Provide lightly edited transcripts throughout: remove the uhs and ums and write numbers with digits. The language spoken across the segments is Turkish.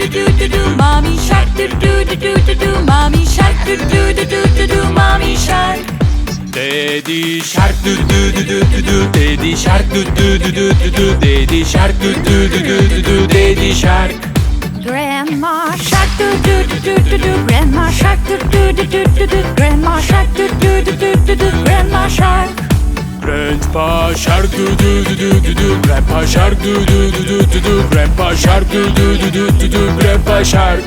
do do do. Mommy shark do do do do do do. Mommy shark do do do do do do. Mommy shark. Daddy shark do do do do do do. Daddy shark do do do do do do. Daddy shark do do do do do do. Daddy shark. Grandma shark do do do do do do. Grandma shark do do do do do do. Grandma shark do do do do do do. Grandma shark. Grandpa shark do do do do do do. Grandpa shark do do do do do do. Grandpa shark do do do do do do. Grandpa shark.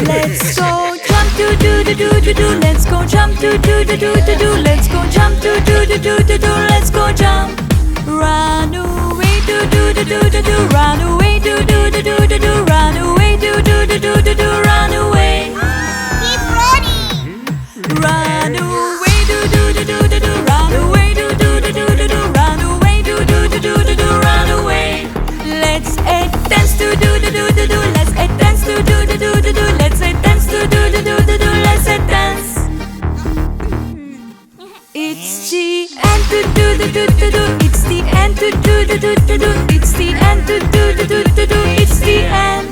Let's go jump do do do do do do. Let's go jump do do do do do do. Let's go jump do do do do do do. Let's go jump. Run away do do do do do do. Run away do do do do do do. Run away do do do do do do. Run away. Keep running. Run away do do do do do do. Run away do do do do do do. Run away do do do do do do. Run away. Let's dance do do do do do do. Let's dance do do do do do do. Let's dance do do do do do do. Let's dance. It's the end do do do do do do. It's the end do do do do do do. It's the end do do do do do do. It's the end.